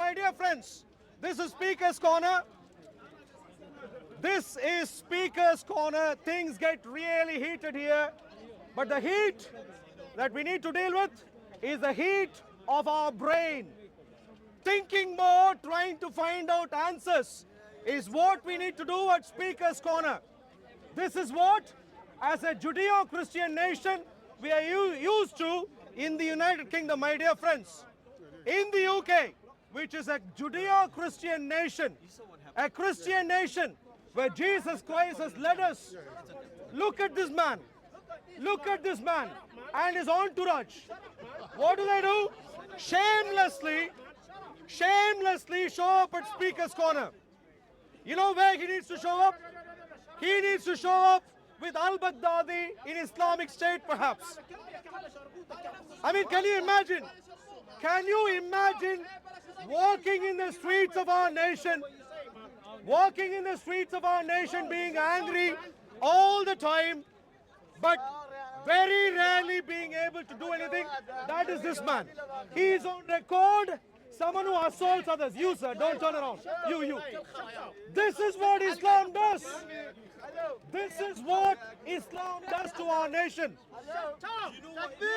my dear friends, this is Speaker's Corner. This is Speaker's Corner. Things get really heated here. But the heat that we need to deal with is the heat of our brain. Thinking more, trying to find out answers is what we need to do at Speaker's Corner. This is what, as a Judeo-Christian nation, we are used to in the United Kingdom, my dear friends. In the UK, which is a Judeo-Christian nation, a Christian nation where Jesus Christ has led us. Look at this man. Look at this man and his entourage. What do? Shamelessly show up at Speaker's Corner. You know where he needs to show up? He needs to show up with al-Baghdadi in Islamic State, perhaps. I mean, can you imagine? Can you imagine walking in the streets of our nation, being angry all the time, but very rarely being able to do anything? That is this man. He is on record. Someone who assaults others. You, sir, don't turn around. You. This is what Islam does. This is what Islam does to our nation.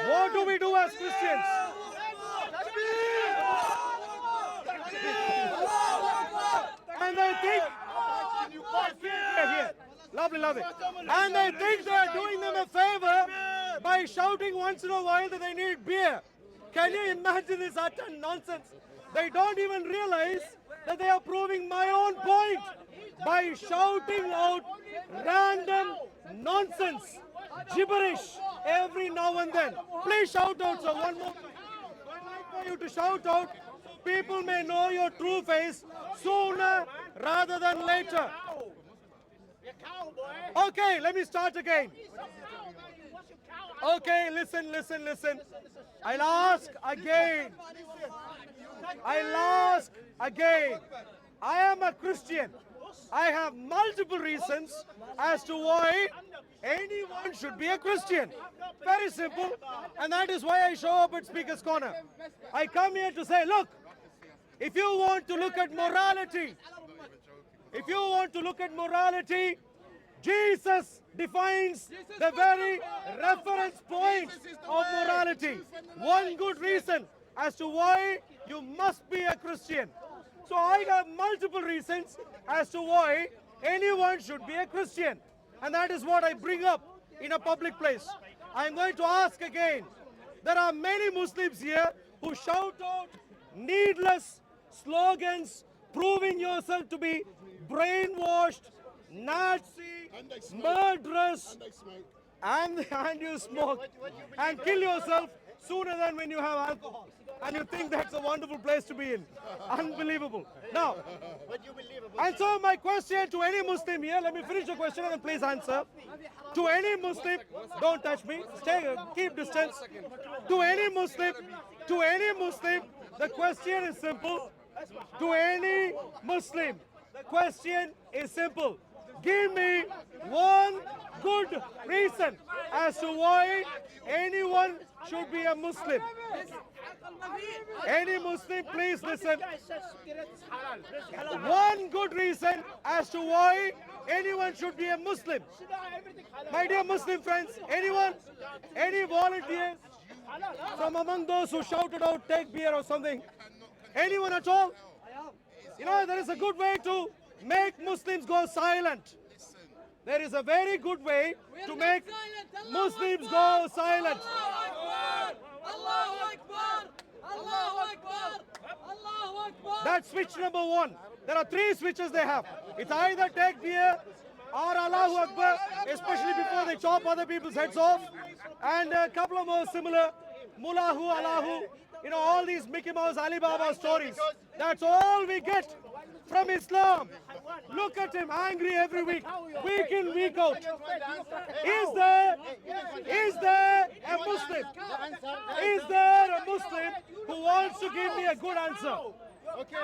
What do we do as Christians? And they think, here. Lovely. And they think they are doing them a favor by shouting once in a while that they need beer. Can you imagine this utter nonsense? They don't even realize that they are proving my own point by shouting out random nonsense, gibberish every now and then. Please shout out, sir, one more. I'd like for you to shout out. People may know your true face sooner rather than later. Okay, let me start again. Okay, listen. I'll ask again. I am a Christian. I have multiple reasons as to why anyone should be a Christian. Very simple. And that is why I show up at Speaker's Corner. I come here to say, look, if you want to look at morality, Jesus defines the very reference point of morality. One good reason as to why you must be a Christian. So I have multiple reasons as to why anyone should be a Christian. And that is what I bring up in a public place. I'm going to ask again. There are many Muslims here who shout out needless slogans, proving yourself to be brainwashed, Nazi, murderous, and you smoke and kill yourself sooner than when you have alcohol. And you think that's a wonderful place to be in. Unbelievable. Now, and so my question to any Muslim here, let me finish the question and then please answer. To any Muslim, don't touch me, stay, keep distance. To any Muslim, the question is simple. To any Muslim, the question is simple. Give me one good reason as to why anyone should be a Muslim. Any Muslim, please listen. One good reason as to why anyone should be a Muslim. My dear Muslim friends, anyone? Any volunteers from among those who shouted out take beer or something? Anyone at all? You know, there is a good way to make Muslims go silent. There is a very good way to make Muslims go silent. Allahu Akbar! Allahu Akbar! Allahu Akbar! That's switch number one. There are three switches they have. It's either take beer or Allahu Akbar, especially before they chop other people's heads off. And a couple of more similar, Mullahu, Allahu, you know, all these Mickey Mouse, Alibaba stories. That's all we get from Islam. Look at him, angry every week in, week out. Is there a Muslim? Is there a Muslim who wants to give me a good answer?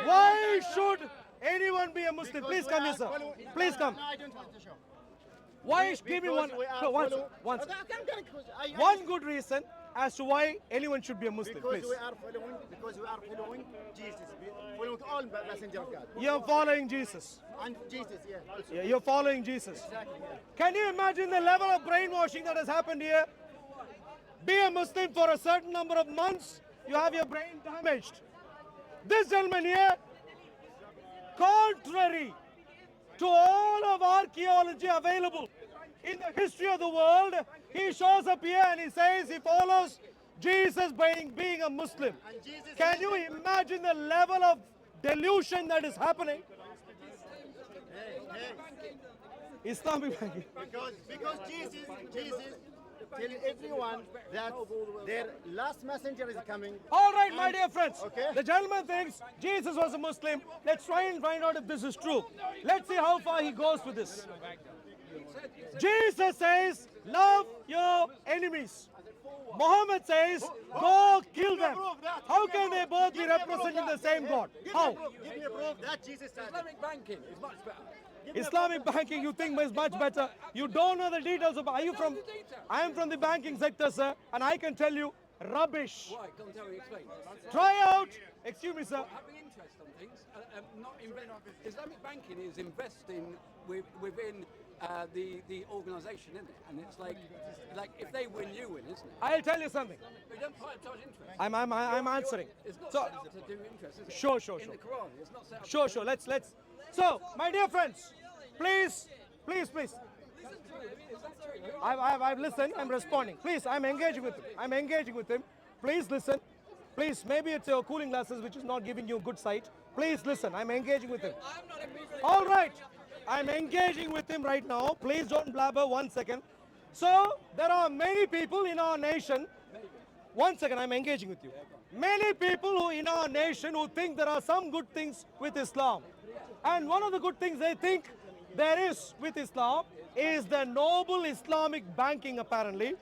Why should anyone be a Muslim? Please come here, sir. Please come. Why? Give me one good reason as to why anyone should be a Muslim, because please. we are following Jesus, following all messenger of God. You're following Jesus. And Jesus, yeah. Also. Yeah, you're following Jesus. Can you imagine the level of brainwashing that has happened here? Be a Muslim for a certain number of months, you have your brain damaged. This gentleman here, contrary to all of archaeology available in the history of the world, he shows up here and he says he follows Jesus being a Muslim. And Jesus Can said- you imagine the level of delusion that is happening? Islamic banking. Because Jesus tell everyone that their last messenger is coming. All right, my And- dear friends. Okay. The gentleman thinks Jesus was a Muslim. Let's try and find out if this is true. Let's see how far he goes with this. Jesus says, love your enemies. Muhammad says, go kill them. How can they both be representing the same God? How? Give me a proof that Jesus said. Islamic banking is much better. Islamic banking you think is much better. You don't know the details of. Are you from? I am from the banking sector, sir, and I can tell you rubbish. Why? Come tell me, explain. Try out. Excuse me, sir. Having interest on things, not invest. Islamic banking is investing within the organisation, isn't it? And it's like if they win, you win, isn't it? I'll tell you something. But you don't charge interest. I'm answering. It's not So set up to do interest, is it? Sure. In the Quran, it's not set up. Sure. Let's. So, my dear friends, please. Is that true? I've listened. I'm responding. Please, I'm engaging with him. Please listen. Please, maybe it's your cooling glasses which is not giving you good sight. Please listen. I'm engaging with him. I'm not in All right. I'm engaging with him right now. Please don't blabber 1 second. So, there are many people in our nation. 1 second, I'm engaging with you. Many people who in our nation who think there are some good things with Islam. And one of the good things they think there is with Islam is the noble Islamic banking apparently.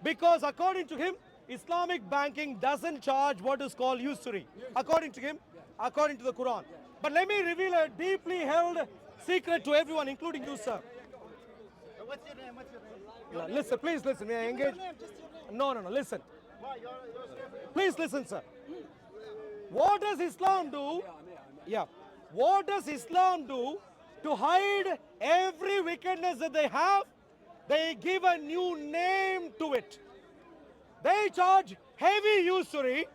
Because according to him, Islamic banking doesn't charge what is called usury. According to him, according to the Quran. But let me reveal a deeply held secret to everyone, including you, sir. What's your name? What's your name? Listen, please listen. May I engage? No, listen. Why? You're Please listen, sir. What does Islam do? Yeah. What does Islam do to hide every wickedness that they have? They give a new name to it. They charge heavy usury,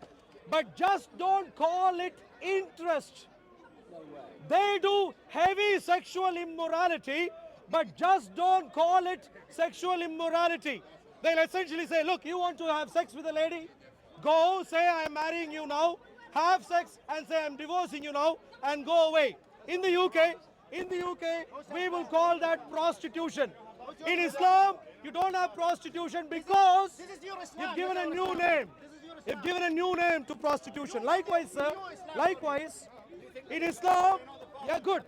but just don't call it interest. They do heavy sexual immorality, but just don't call it sexual immorality. They'll essentially say, look, you want to have sex with a lady? Go, say I'm marrying you now, have sex and say I'm divorcing you now and go away. In the UK, we will call that prostitution. In Islam, you don't have prostitution because This is your Islam. you've given a This is new your name. This is your Islam. You've given a new name to prostitution. Likewise, sir. Likewise, in Islam, yeah, good.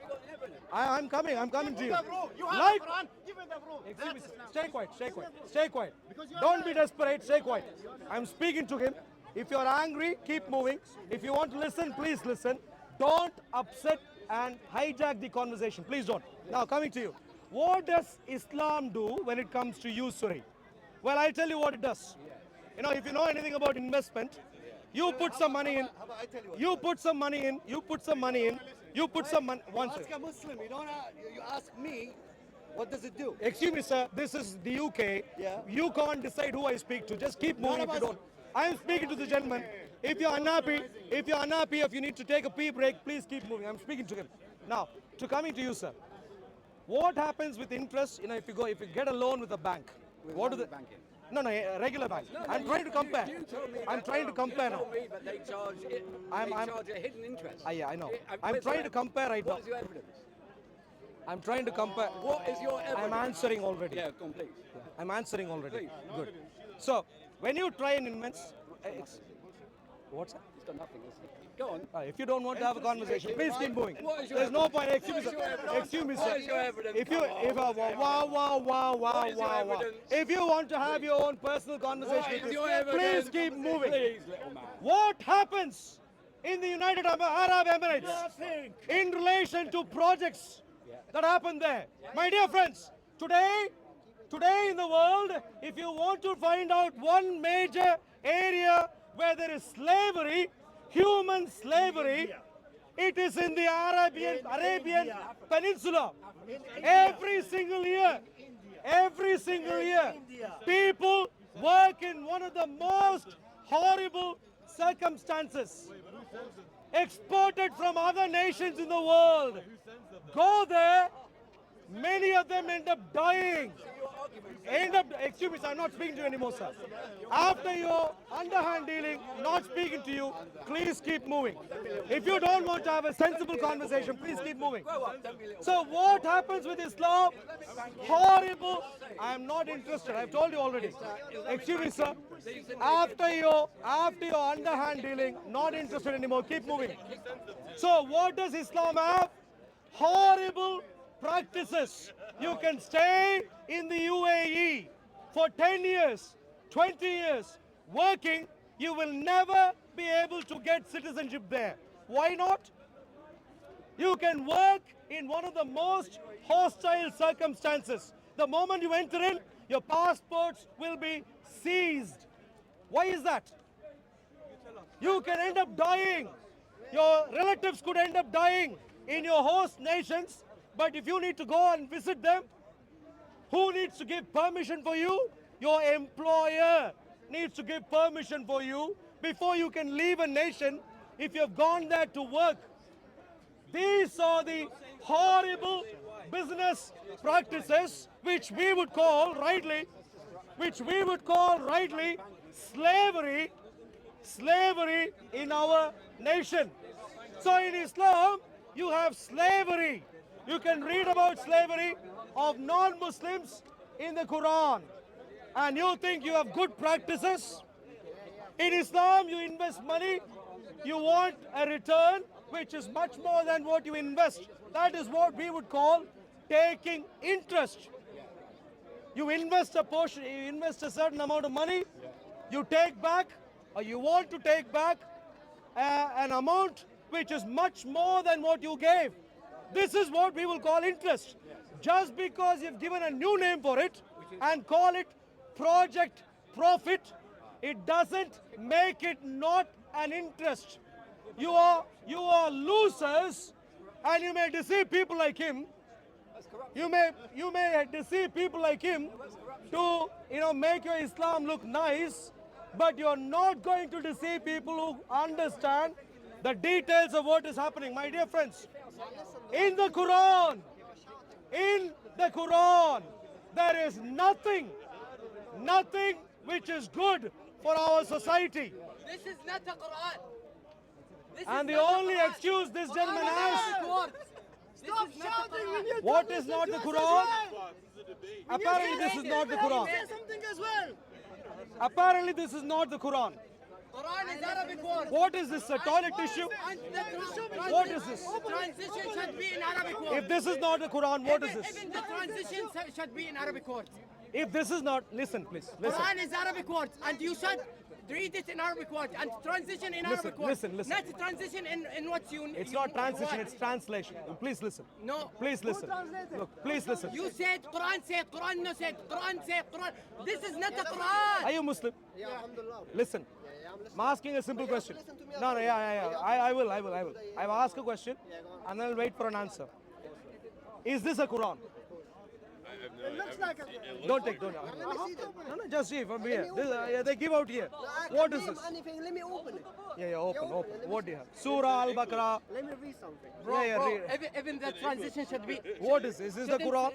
I'm coming to you. The proof. You have Like, the Quran. Give me the proof. excuse me, That's sir. Islam. Stay quiet. Because you are Don't be lying. desperate. Stay quiet. I'm speaking to him. If you're angry, keep moving. If you want to listen, please listen. Don't upset and hijack the conversation. Please don't. Now, coming to you. What does Islam do when it comes to usury? Well, I'll tell you what it does. You know, if you know anything about investment, you put some money in. You put some money in. You put some money in. You put some money. One second. Ask a Muslim. You don't. You ask me. What does it do? Excuse me, sir. This is the UK. Yeah. You can't decide who I speak to. Just keep moving None if of you us- don't. I am speaking to the gentleman. If you're unhappy, if you need to take a pee break, please keep moving. I'm speaking to him. Now, coming to you, sir. What happens with interest? You know, if you get a loan with a bank, what do the banking? No, a regular bank. I'm trying to compare. You told me I'm trying to compare you now. told me that they charge it. I'm- they I'm- charge a hidden interest. Yeah, I know. I'm Where's trying your to compare right now. What is your evidence? I'm trying to compare. What is your evidence? I'm answering already. Yeah, complete. I'm answering already. Please. Good. So, when you try and invest, what's that? It's got nothing, is it? Go on. If you don't want to have a conversation, please keep moving. What is your There's no evidence? point. Excuse me, What is your sir. evidence? Excuse me, What sir. is your evidence? If you, Come on. if What is your evidence? if you want to have your own personal What conversation, is with your me, evidence? please keep moving. Please, little man. What happens in the United Arab Emirates in relation to projects that happen there? My dear friends, today in the world, if you want to find out one major area where there is slavery, human slavery, It is in the Arabian Peninsula. Every single year, people work in one of the most horrible circumstances, exported from other nations in the world. Go there, many of them end up dying. Excuse me, sir, I'm not speaking to you anymore, sir. After your underhand dealing, not speaking to you, please keep moving. If you don't want to have a sensible conversation, please keep moving. So what happens with Islam? Horrible. I am not interested. I've told you already. Excuse me, sir. After your underhand dealing, not interested anymore. Keep moving. So what does Islam have? Horrible practices. You can stay in the UAE for 10 years, 20 years, working. You will never be able to get citizenship there. Why not? You can work in one of the most hostile circumstances. The moment you enter in, your passports will be seized. Why is that? You can end up dying. Your relatives could end up dying in your host nations. But if you need to go and visit them, who needs to give permission for you? Your employer needs to give permission for you before you can leave a nation if you have gone there to work. These are the horrible business practices which we would call rightly slavery in our nation. So in Islam, you have slavery. You can read about slavery of non-Muslims in the Quran. And you think you have good practices? In Islam, you invest money, you want a return which is much more than what you invest. That is what we would call taking interest. You invest a portion, you invest a certain amount of money, you take back, or you want to take back an amount which is much more than what you gave. This is what we will call interest. Just because you've given a new name for it and call it Project Profit, it doesn't make it not an interest. You are losers, and you may deceive people like him. You may deceive people like him to make your Islam look nice, but you're not going to deceive people who understand the details of what is happening. My dear friends, in the Quran, there is nothing which is good for our society. This is not the Quran. And the only excuse this gentleman has, Stop shouting when you're what is not the Quran? Apparently this is not the Quran. Say something as well. Apparently this is not the Quran. Quran is Arabic word. What is this, a toilet tissue? What is this? Transition should be in Arabic word. If this is not the Quran, what is this? Even the transition should be in Arabic words. If this is not, listen please, listen. Quran is Arabic words, and you should read it in Arabic words and transition in Arabic words. Listen. Not transition in what you. It's not transition, it's translation. Please listen. No. Please listen. Look, please listen. You said Quran said, Quran no said, Quran said, Quran. This is not the Quran. Are you Muslim? Yeah, alhamdulillah. Listen. I'm asking a simple question. No, yeah. I will. I've asked a question and I'll wait for an answer. Is this a Quran? It looks like a. Don't. Let me see them. No, just see from here. They give out here. What is this? Anything. Let me open it. Yeah, open. What do you have? Surah Al-Baqarah. Let me read something. Bro, Yeah, read. even the transition should be. What is this? Is this the Quran?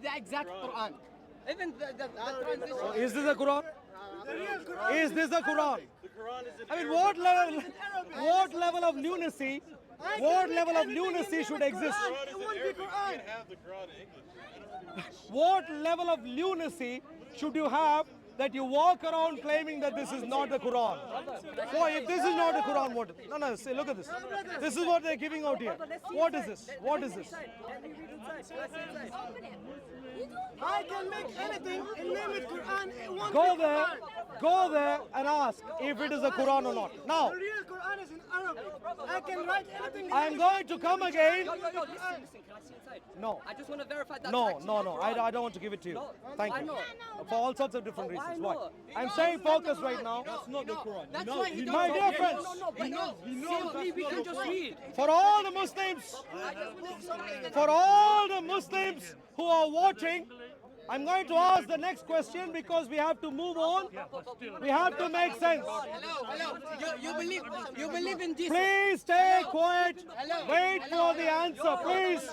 The exact Quran. Even the transition. Is this the Quran? Is this the Quran? I mean, what level of lunacy should exist? It won't be Quran. What level of lunacy should you have that you walk around claiming that this is not the Quran? So if this is not the Quran, what? No, say, look at this. This is what they're giving out here. What is this? What is this? I can make anything and name it Quran. It won't Go be there, Quran. go there and ask if it is a Quran or not. Now, The real Quran is in Arabic. I can write anything. in I'm English. going to come again. Yo, listen, can I see inside? No. I just want to verify that. No, no, no. I don't want to give it to you. No. Thank Why you. not? For all sorts of different Oh, why reasons. Why? not? I'm staying focused right now. That's not the Quran. That's why he My dear friends, We can just read. for all the Muslims, for all the Muslims who are watching, I'm going to ask the next question because we have to move on. We have to make sense. Hello. You believe in Jesus? Please stay quiet. Wait for the answer, please.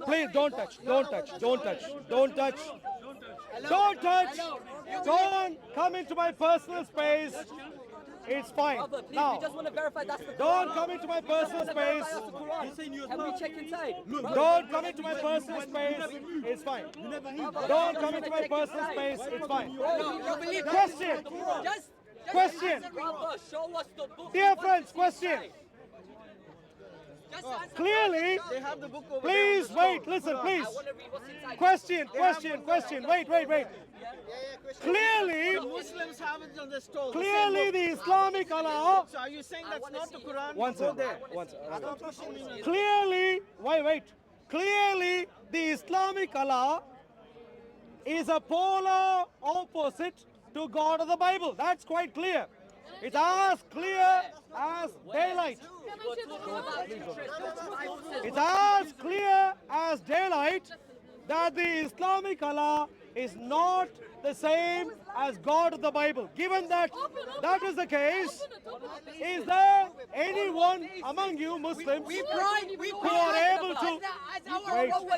Please don't touch. Don't touch. Don't touch. Don't touch. Don't touch. Don't come into my personal space. It's fine. Brother, please, Now, we just want to verify that's the Quran. don't come into my personal space. Can we check inside? Don't come into my personal space. It's fine. Don't come into my personal space. It's fine. You believe Question. Just Question. brother, show us the book. Dear friends, question. Just answer. Clearly, please wait. Listen, please. I want to read what's inside. Question. Wait. Clearly, Muslims have it on the stall. clearly the Islamic Allah. So are you saying that's not the Quran? One Go second. there. One second. Clearly, wait. Clearly, the Islamic Allah is a polar opposite to God of the Bible. That's quite clear. It's as clear as daylight. It's as clear as daylight that the Islamic Allah is not the same as God of the Bible. Given that that is the case, is there anyone among you Muslims we pride who are able to as our Wait, prophet.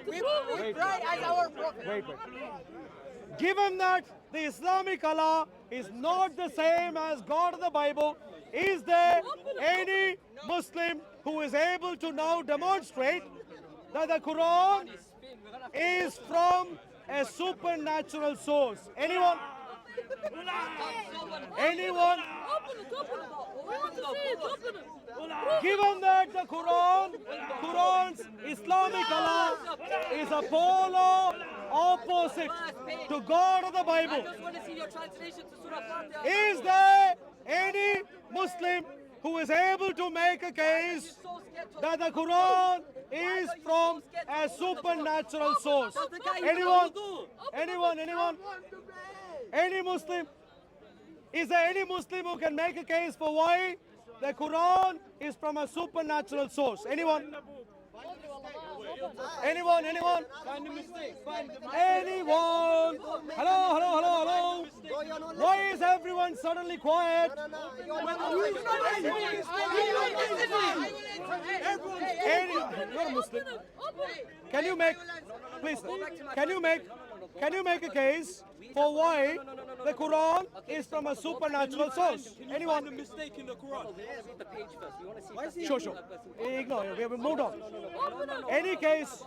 wait. We pride as our prophet. wait. Given that the Islamic Allah is not the same as God of the Bible, is there any Muslim who is able to now demonstrate that the Quran is from a supernatural source? Anyone? Anyone? Given that the Quran's Islamic Allah is a polar opposite to God of the I Bible, just want to see your translation to Surah Fatiha. is there any Muslim who is able to make a case that the Quran is from a supernatural source? Anyone? Any Muslim? Is there any Muslim who can make a case for why the Quran is from a supernatural source? Anyone? Anyone? Anyone? Hello? Why is everyone suddenly quiet? You're a Muslim. Can you make, please, can you make a case for why the Quran is from a supernatural source? Anyone? Mistake in the Quran. We want to read the page first. We want to see. Sure. Ignore. We have moved on. Any case,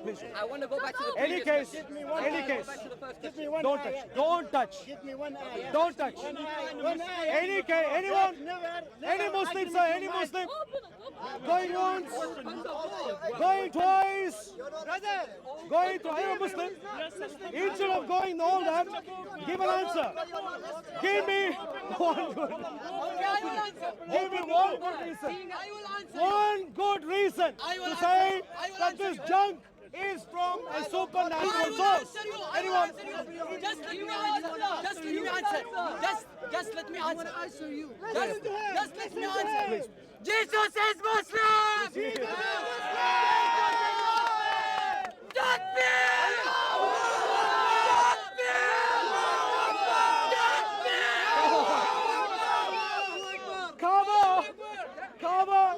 please. I want to go back to the Any previous case, question. any case. Back to the first Give question. me one Don't ayah. touch. Don't touch. Give me one ayah. Don't touch. One ayah. Any case, anyone? Never. Any Muslim, sir? Any Muslim? Going once, going twice, going to any Muslim? Instead of going all that, give an answer. Give me one good. Give me one good reason. One good reason to say that this junk is from a supernatural source. Anyone? Just let me answer. Just let me answer. Just let me answer. Jesus is Muslim! Cover.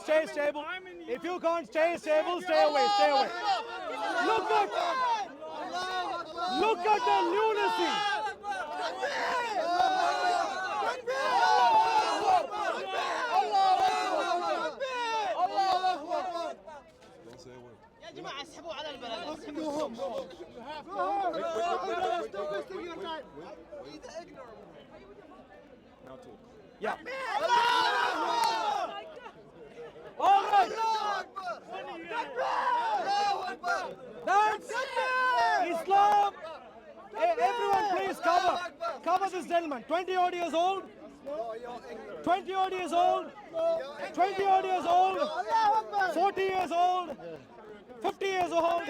If you can't stay stable, stay away. Look at the lunacy. يا جماعة اسحبوا على البلد. Yeah. All right. That's Islam. Hey, everyone, please cover this gentleman. 20 odd years old. 20 odd years old. 20 odd years old. 40 years old. 50 years old.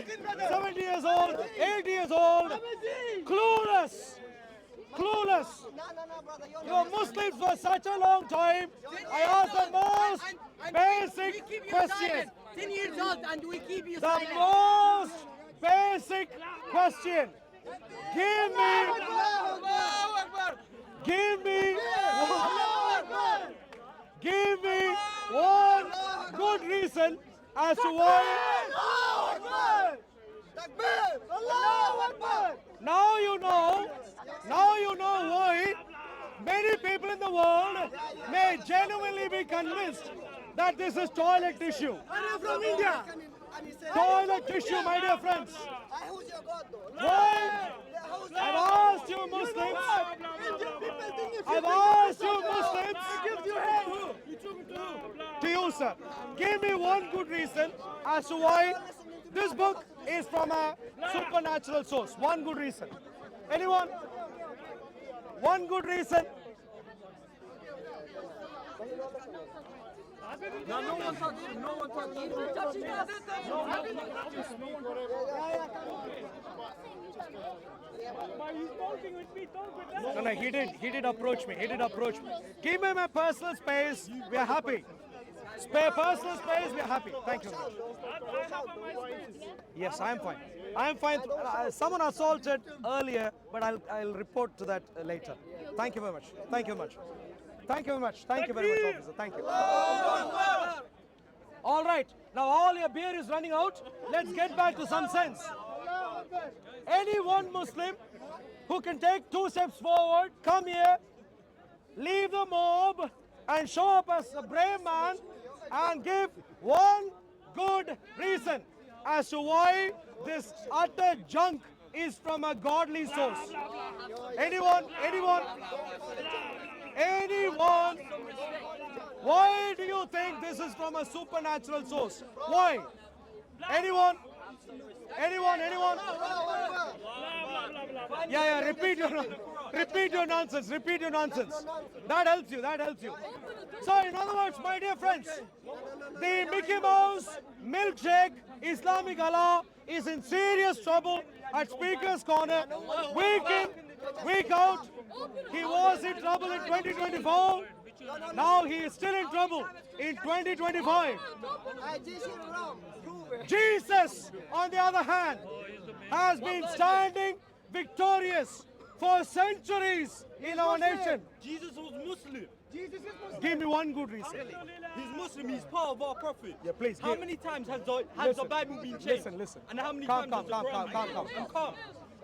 70 years old. 80 years old. Clueless. Clueless. You're Muslims for such a long time. I ask the most basic question. 10 years old and we keep you The silent. most basic question. Give me one good reason as to why. Now you know why many people in the world may genuinely be convinced that this is toilet tissue. From India. Toilet tissue, my dear friends. Why? I've asked you Muslims. I've asked you Muslims. To you, sir. Give me one good reason as to why this book is from a supernatural source. One good reason. Anyone? One good reason. No, he did approach me. Give me my personal space. We are happy. Personal space. We are happy. Thank you. Yes, I am fine. I am fine. Someone assaulted earlier, but I'll report to that later. Thank you very much. Thank you very much. Thank you very much. Thank you very much, officer. Thank you. All right. Now all your beer is running out. Let's get back to some sense. Any one Muslim who can take 2 steps forward, come here, leave the mob, and show up as a brave man and give one good reason as to why this utter junk is from a godly source. Anyone? Why do you think this is from a supernatural source? Why? Anyone? Yeah, repeat your nonsense. That helps you. So in other words, my dear friends, the Mickey Mouse milkshake Islamic Allah is in serious trouble at Speaker's Corner. Week in, week out. He was in trouble in 2024. Now he is still in trouble in 2025. Jesus, on the other hand, has been standing victorious for centuries in our nation. Jesus was Muslim. Give me one good reason. He's Muslim. He's part of our prophet. Yeah, please. How many times has the Bible been changed? Listen. And how many Calm. times has the Quran been changed?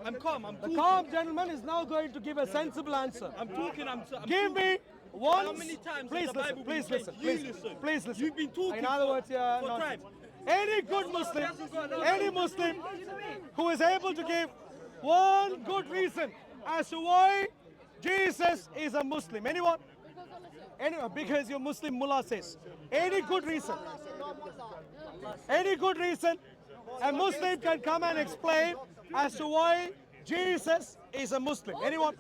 I'm calm. I'm The talking. calm gentleman is now going to give a sensible answer. I'm talking. I'm Give me one. How many times Please has the Bible listen. been changed? Please listen. You've been talking In other words, yeah, for nonsense. time. Any good Muslim, any Muslim who is able to give one good reason as to why Jesus is a Muslim. Anyone? Anyone? Because your Muslim mullah says. Any good reason? Any good reason? A Muslim can come and explain as to why Jesus is a Muslim. Anyone?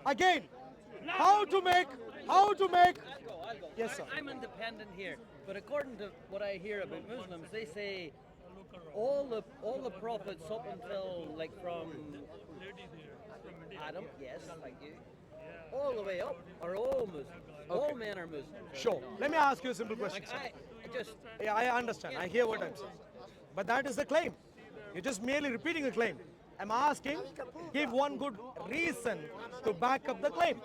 Again, how to make? I'll go. Yes, sir. I'm independent here, but according to what I hear about Muslims, they say all the prophets up until like from Adam, yes, like you, all the way up are all Muslims. All men are Muslims. Sure. Let me ask you a simple question, Like sir. I just Yeah, I understand. I hear what I'm saying. But that is the claim. You're just merely repeating a claim. I'm asking, give one good reason to back up the claim.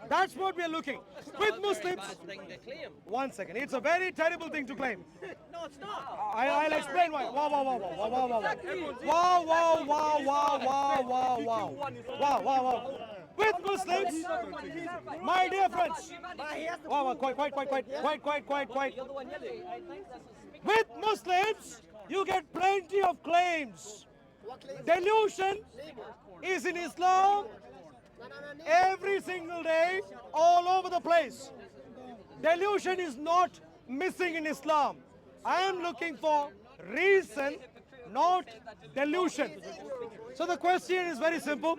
That's what we are looking. With Muslims, bad thing to claim. one second. It's a very terrible thing to claim. No, it's not. I'll explain why. Wow. with Muslims, my dear friends, wow, quite. With Muslims, you get plenty of claims. Delusion is in Islam every single day, all over the place. Delusion is not missing in Islam. I am looking for reason, not delusion. So the question is very simple.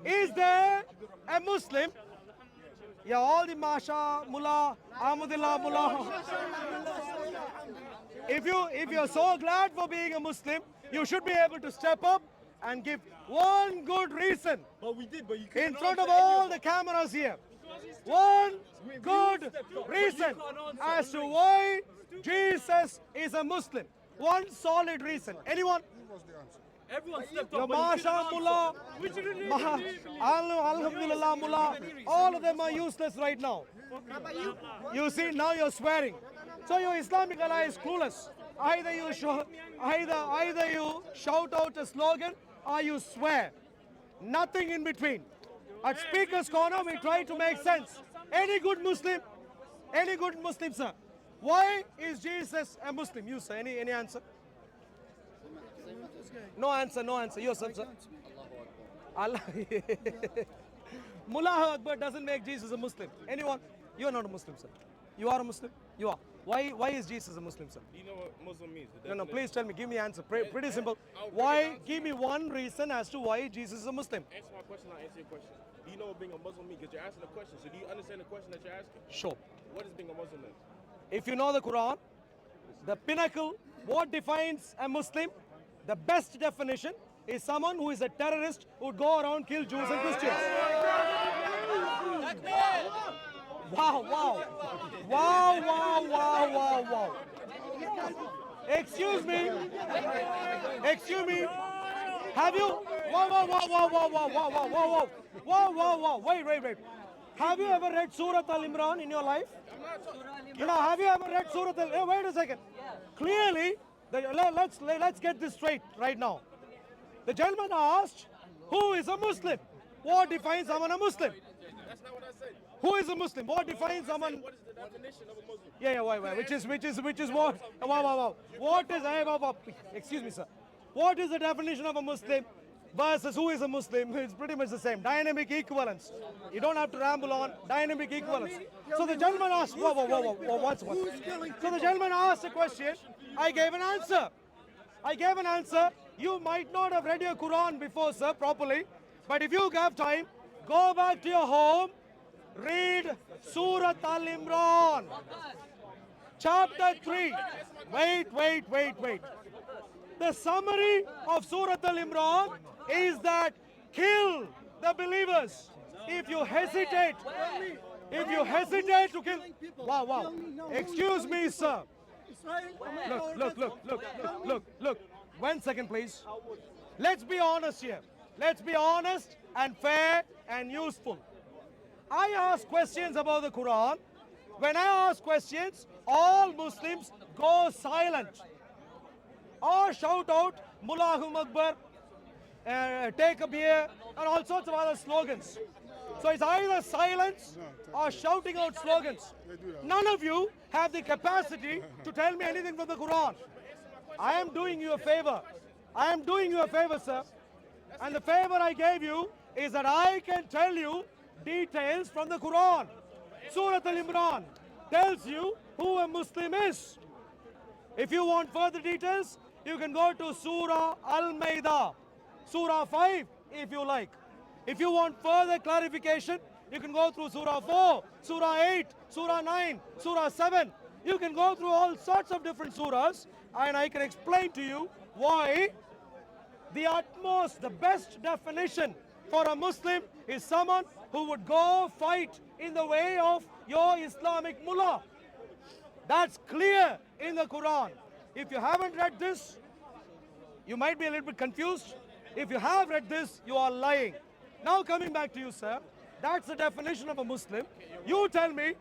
Is there a Muslim? Yeah, all the Masha, Mullah, Ahmadullah, Mullah. If you're so glad for being a Muslim, you should be able to step up and give one good reason But we did, but you in couldn't front of answer all the cameras here. One good reason as to why Jesus is a Muslim. One solid reason. Anyone? Everyone stepped Your up. but you Masha, couldn't answer. Mullah, Which you didn't Maha, Alhamdulillah, Mullah, all of them are useless right now. You see, now you're swearing. So your Islamic ally is clueless. Either you shout out a slogan or you swear. Nothing in between. At Speaker's Corner, we try to make sense. Any good Muslim, sir. Why is Jesus a Muslim? You, sir. Any answer? No answer. You, sir. Allah. Mullah Akbar doesn't make Jesus a Muslim. Anyone? You are not a Muslim, sir. You are a Muslim? You are. Why is Jesus a Muslim, sir? Do you know what Muslim means? No, please tell me. Give me an answer. Pretty simple. Why? Give me one reason as to why Jesus is a Muslim. Answer my question, I'll answer your question. Do you know what being a Muslim means? Because you're asking a question. So do you understand the question that you're asking? Sure. What is being a Muslim then? If you know the Quran, the pinnacle, what defines a Muslim, the best definition is someone who is a terrorist who would go around kill Jews and Christians. Wow. Excuse me. Have you? Whoa. Wait. Have you ever read Surah Al-Imran in your life? Have you ever read Surah Al-Imran? Wait a second. Clearly, let's get this straight right now. The gentleman asked, who is a Muslim? What defines someone a Muslim? That's not what I said. Who is a Muslim? What defines someone? What is the definition of a Muslim? Yeah, why? Which is what? Wow. What is, excuse me, sir. What is the definition of a Muslim versus who is a Muslim? It's pretty much the same. Dynamic equivalence. You don't have to ramble on. Dynamic equivalence. So the gentleman asked, what's. So the gentleman asked a question. I gave an answer. You might not have read your Quran before, sir, properly. But if you have time, go back to your home. Read Surah Al-Imran, chapter 3. Wait. The summary of Surah Al-Imran is that kill the believers. If you hesitate to kill. Wow. Excuse me, sir. Look. 1 second, please. Let's be honest here. Let's be honest and fair and useful. I ask questions about the Quran. When I ask questions, all Muslims go silent or shout out Mullah Akbar, take a beer, and all sorts of other slogans. So it's either silence or shouting out slogans. None of you have the capacity to tell me anything from the Quran. I am doing you a favor. Sir. And the favor I gave you is that I can tell you details from the Quran. Surah Al-Imran tells you who a Muslim is. If you want further details, you can go to Surah Al-Maidah, Surah 5 if you like. If you want further clarification, you can go through Surah 4, Surah 8, Surah 9, Surah 7. You can go through all sorts of different surahs and I can explain to you why the best definition for a Muslim is someone who would go fight in the way of your Islamic mullah. That's clear in the Quran. If you haven't read this, you might be a little bit confused. If you have read this, you are lying. Now coming back to you, sir, that's the definition of a Muslim. You tell me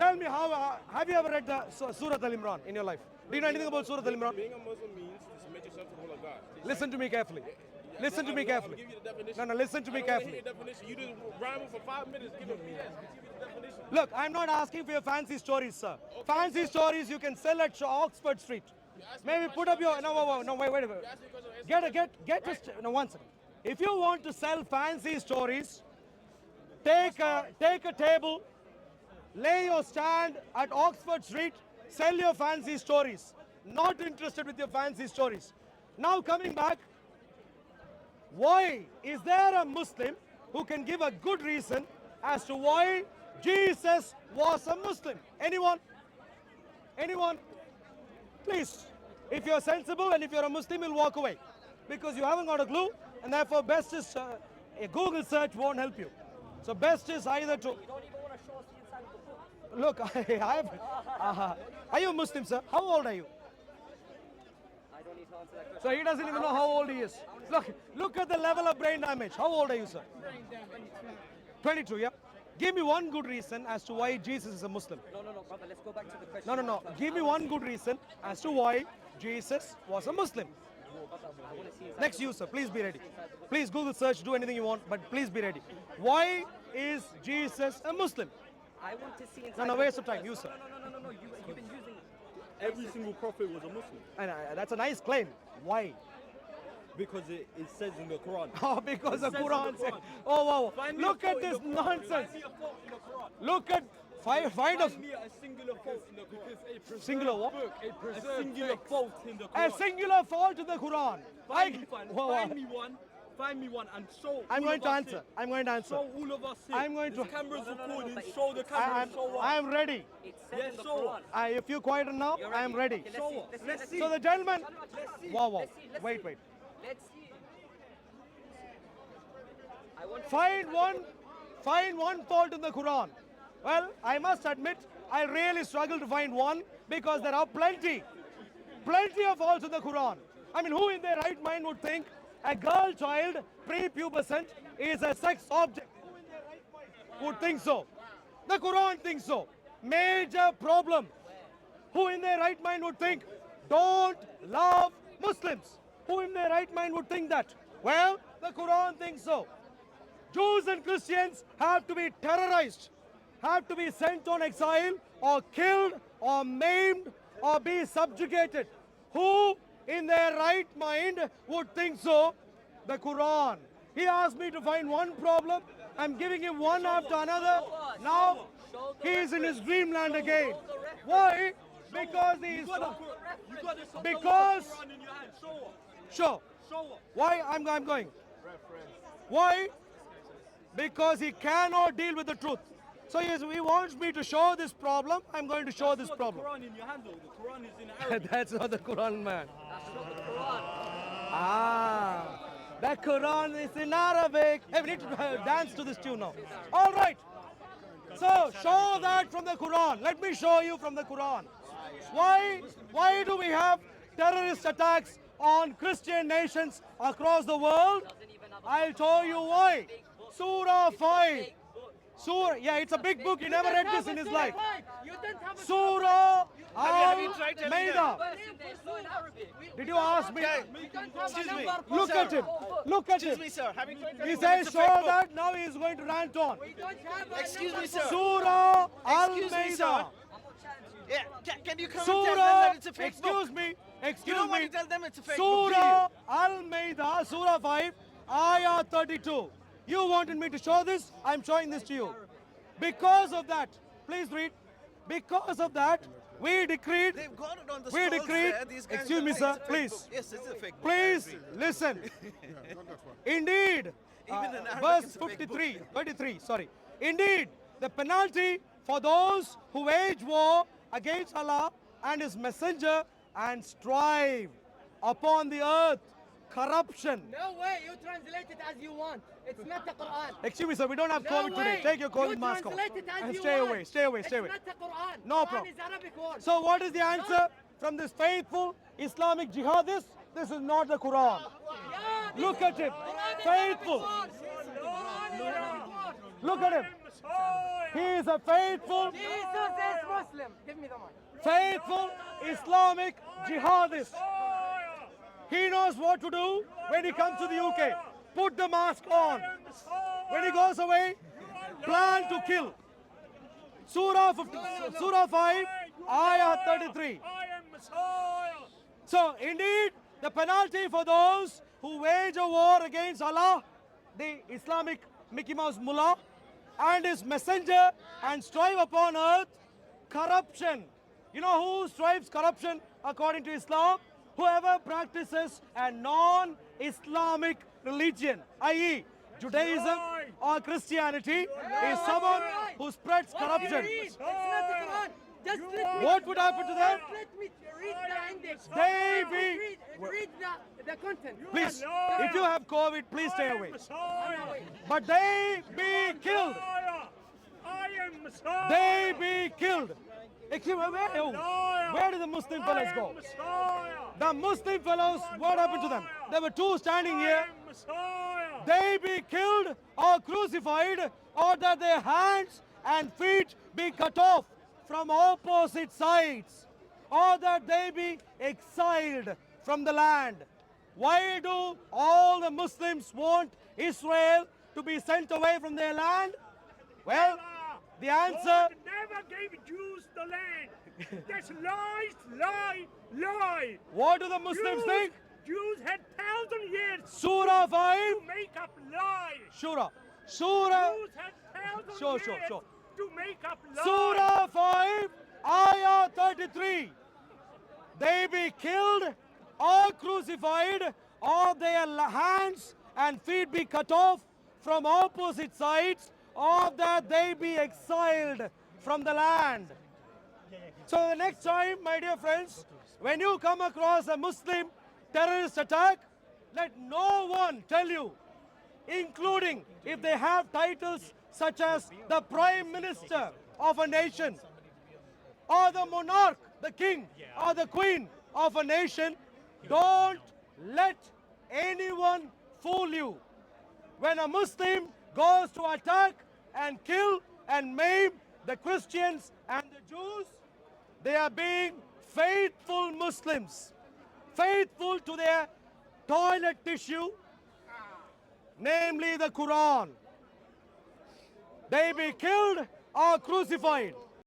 Tell me, have you ever read the Surah Al-Imran in your life? Do you know anything about Surah Al-Imran? Being a Muslim means to submit yourself to the will of God. Listen to me carefully. Listen to me I'm carefully. gonna give you the definition. No, no, listen to me I don't wanna hear carefully. your definition. You just rhyming for 5 minutes. Give me BS. Give me the definition. Look, I'm not asking for your fancy stories, sir. Fancy stories you can sell at Oxford Street. Maybe put up your wait. Get just no one second. If you want to sell fancy stories, take a table, lay your stand at Oxford Street, sell your fancy stories. Not interested with your fancy stories. Now coming back, why is there a Muslim who can give a good reason as to why Jesus was a Muslim? Anyone? Anyone? Please, if you're sensible and if you're a Muslim, you'll walk away. Because you haven't got a clue, and therefore best is a Google search won't help you. So best is either to... You don't even want to show us the inside of the book. Look, are you a Muslim, sir? How old are you? I don't need to answer that question. So he doesn't even know how old he is. Look at the level of brain damage. How old are you, sir? 22, yeah? Give me one good reason as to why Jesus is a Muslim. No, brother, let's go back to the question. No. Give me one good reason as to why Jesus was a Muslim. I want to see inside. Next you, sir. Please be ready. Please Google search, do anything you want, but please be ready. Why is Jesus a Muslim? I want to see inside. No, the waste of book time. You, first. sir. No. You've been using. Every single prophet was a Muslim And that's a nice claim. Why? because it says in the Quran. Oh, because the It says in the Quran said. Quran. Oh, wow. Find me a Look at fault in this the Quran. nonsense. Find me a fault in the Quran. Look at find a Find me a singular fault in the Quran. singular what? A singular fault in the A Quran. singular fault in the Quran. Find me one and show. I'm all going of to us answer. here. I'm going to answer. Show all of us here. I'm going This to- camera's No, recording. but Show the camera. Show us. I'm ready. It says Yes, in the show us. Quran. If you quiet now, You're I am ready. Okay, Show us. let's see. So the gentleman. Let's see. Wow. Let's see. Wait. Let's see. I want to Find one fault in the Quran. Well, I must admit, I really struggle to find one because there are plenty of faults in the Quran. I mean, who in their right mind would think a girl child, prepubescent, is a sex object? Who in their right mind would think so? The Quran thinks so. Major problem. Who in their right mind would think, don't love Muslims? Who in their right mind would think that? Well, the Quran thinks so. Jews and Christians have to be terrorized, have to be sent on exile or killed or maimed or be subjugated. Who in their right mind would think so? The Quran. He asked me to find one problem. I'm giving him one after another. Now he is in his dreamland again. Why? Because he is. You got this. Because- Quran in your hand. Show us. Sure. Show us. Why I'm going? Why? Because he cannot deal with the truth. So he wants me to show this problem. I'm going to show this That's problem. not the Quran in your hand, though. The Quran is in Arabic. That's not the Quran, man. That's not the Quran. The Quran is in Arabic. Hey, we need to dance to this tune now. All right. So show that from the Quran. Let me show you from the Quran. Why do we have terrorist attacks on Christian nations across the world? I'll tell you why. Surah 5. Surah, yeah, it's a big book. He never read this in his life. You don't have a Surah Have you tried telling Al-Maida. It's not in Arabic. Did you ask me? Excuse me. Look at him. Look at Excuse him. me, sir. Have you tried He telling them says it's a show fake book? that. Now he is going to rant on. Excuse me, sir. Surah Excuse me, Al-Maida. sir. Yeah, can you come and tell them Surah, that it's a fake book? excuse me, You excuse don't want me. to tell them it's a fake book, do Surah Al-Maida, Surah 5, Ayah 32. You wanted me to show this? I'm showing this to you. Because of that, please read. Because of that, we decreed. They've got it on the We stalls decreed. there. These guys Excuse are me, saying sir. it's a fake Please. book. Yes, it's a fake book. Please listen. Indeed, Even in Arabic, verse it's a fake 23, sorry. Indeed, the penalty for those who wage war against Allah and His Messenger and strive upon the earth corruption. No way, you translate it as you want. It's not the Quran. Excuse me, sir, we don't have No COVID today. way. Take your COVID You mask off. translate it as And you stay want. away, stay away, stay away. It's not the Quran. No Quran problem. is Arabic word. So what is the answer from this faithful Islamic jihadist? This is not the Quran. Yeah, Look at him. Faithful. Quran is Arabic word. Look at him. He is a faithful, Jesus is Muslim. Give me the mic. faithful Islamic jihadist. He knows what to do when he comes to the UK. Put the mask on. When he goes away, plan to kill. Surah 5, Ayah 33. So indeed, the penalty for those who wage a war against Allah, the Islamic Mickey Mouse Mullah, and his messenger, and strive upon earth corruption. You know who strives corruption according to Islam? Whoever practices a non-Islamic religion, i.e. Judaism or Christianity, is someone who spreads corruption. It's not the Quran. Just let me. What would happen to them? Just let me read the index. They be... Read the content. Please, if you have COVID, please stay away. I'm away. But they be killed. They be killed. Excuse me, where did the Muslim fellows go? The Muslim fellows, what happened to them? There were two standing here. They be killed or crucified, or that their hands and feet be cut off from opposite sides, or that they be exiled from the land. Why do all the Muslims want Israel to be sent away from their land? Well, the answer... God never gave Jews the land. That's lie. What do the Muslims think? Jews had 1,000 years Surah 5. to make up lies. Surah. Jews had 1,000 Sure, years sure, sure. to make up lies. Surah 5, Ayah 33. They be killed or crucified, or their hands and feet be cut off from opposite sides, or that they be exiled from the land. So the next time, my dear friends, when you come across a Muslim terrorist attack, let no one tell you, including if they have titles such as the Prime Minister of a nation, or the monarch, the king, or the queen of a nation, don't let anyone fool you. When a Muslim goes to attack and kill and maim the Christians and the Jews, they are being faithful Muslims, faithful to their toilet tissue, namely the Quran. They be killed or crucified.